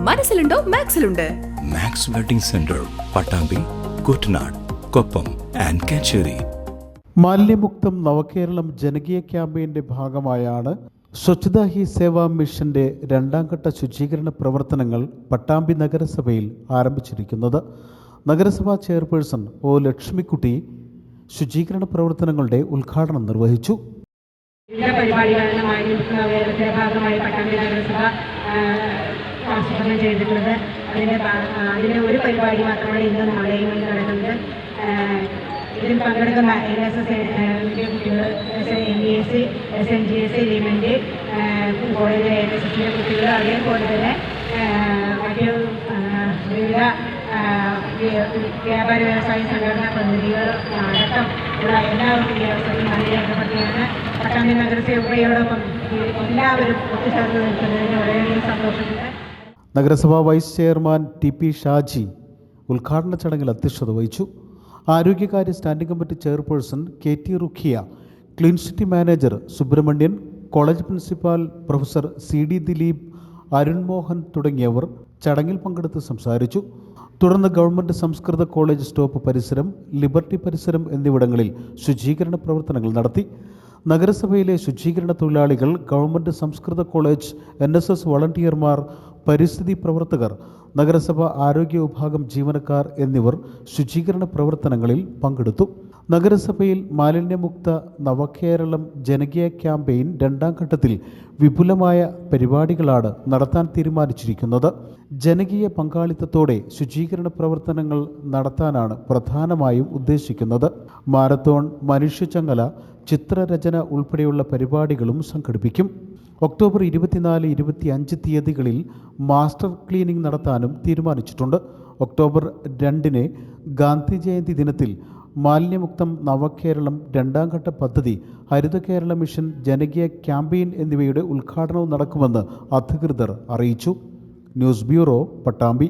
മനസ്സിലുണ്ടോ മാക്സിലുണ്ട്. Max wedding centre, Pattambi, Kuttanad, Koppam and Kacheri. മാലിന്യമുക്തം നവകേരളം ജനകീയ ക്യാമ്പയിൻ്റെ ഭാഗമായാണ് സ്വച്ഛതാ ഹി സേവാ മിഷന്റെ രണ്ടാം ഘട്ട ശുചീകരണ പ്രവർത്തനങ്ങൾ പട്ടാമ്പി നഗരസഭയിൽ ആരംഭിച്ചിരിക്കുന്നത്. നഗരസഭാ ചെയർപേഴ്സൺ ഒ ലക്ഷ്മിക്കുട്ടി ശുചീകരണ പ്രവർത്തനങ്ങളുടെ ഉദ്ഘാടനം നിർവഹിച്ചു. വിവിധ പരിപാടികളാണ് മാലിന്യമുക്ത നവകേരളത്തിന്റെ ഭാഗമായി പട്ടാമ്പി നഗരസഭ ആസൂത്രണം ചെയ്തിട്ടുള്ളത്. അതിൻ്റെ ഒരു പരിപാടി മാത്രമാണ് ഇന്ന് നാളെയും നടക്കുന്നത്. ഇതിൽ പങ്കെടുക്കുന്ന NSS കുട്ടികൾ, NES, SNGS, എലിമെൻ്റ് കോളേജിലെ NSSൻ്റെ കുട്ടികൾ, അതേപോലെ തന്നെ മറ്റ് വിവിധ വ്യാപാര വ്യവസായ സംഘടനാ പ്രതിനിധികൾ അടക്കം ഉള്ള എല്ലാവർക്കും ഈ അവസരത്തിൽ നന്ദി രേഖപ്പെടുത്തിയാണ്. പട്ടാമ്പി നഗരസഭയോടൊപ്പം എല്ലാവരും ഒത്തുചേർന്ന് നിൽക്കുന്നതിന് വളരെയധികം സന്തോഷമുണ്ട്. നഗരസഭാ വൈസ് ചെയർമാൻ TP ഷാജി ഉദ്ഘാടന ചടങ്ങിൽ അധ്യക്ഷത വഹിച്ചു. ആരോഗ്യകാര്യ standing committee chairperson KT Rukhiya, clean city manager Subrahmanyan, college principal professor CD Dileep, Arun Mohan തുടങ്ങിയവർ ചടങ്ങിൽ പങ്കെടുത്ത് സംസാരിച്ചു. തുടർന്ന് ഗവൺമെൻറ് സംസ്കൃത കോളേജ് സ്റ്റോപ്പ് പരിസരം, ലിബർട്ടി പരിസരം എന്നിവിടങ്ങളിൽ ശുചീകരണ പ്രവർത്തനങ്ങൾ നടത്തി. നഗരസഭയിലെ ശുചീകരണ തൊഴിലാളികൾ, ഗവൺമെൻറ് സംസ്കൃത കോളേജ് NSS വളണ്ടിയർമാർ, പരിസ്ഥിതി പ്രവർത്തകർ, നഗരസഭ ആരോഗ്യ വിഭാഗം ജീവനക്കാർ എന്നിവർ ശുചീകരണ പ്രവർത്തനങ്ങളിൽ പങ്കെടുത്തു. നഗരസഭയിൽ മാലിന്യമുക്ത നവകേരളം ജനകീയ ക്യാമ്പയിൻ രണ്ടാം ഘട്ടത്തിൽ വിപുലമായ പരിപാടികളാണ് നടത്താൻ തീരുമാനിച്ചിരിക്കുന്നത്. ജനകീയ പങ്കാളിത്തത്തോടെ ശുചീകരണ പ്രവർത്തനങ്ങൾ നടത്താനാണ് പ്രധാനമായും ഉദ്ദേശിക്കുന്നത്. മാരത്തോൺ, മനുഷ്യചങ്ങല, ചിത്രരചന ഉൾപ്പെടെയുള്ള പരിപാടികളും സംഘടിപ്പിക്കും. ഒക്ടോബർ 24, 25 തീയതികളിൽ മാസ്റ്റർ ക്ലീനിംഗ് നടത്താനും തീരുമാനിച്ചിട്ടുണ്ട്. ഒക്ടോബർ 2 ഗാന്ധി ജയന്തി ദിനത്തിൽ മാലിന്യമുക്തം നവകേരളം രണ്ടാം ഘട്ട പദ്ധതി, ഹരിത കേരള മിഷൻ ജനകീയ ക്യാമ്പയിൻ എന്നിവയുടെ ഉദ്ഘാടനവും നടക്കുമെന്ന് അധികൃതർ അറിയിച്ചു. News bureau, Pattambi.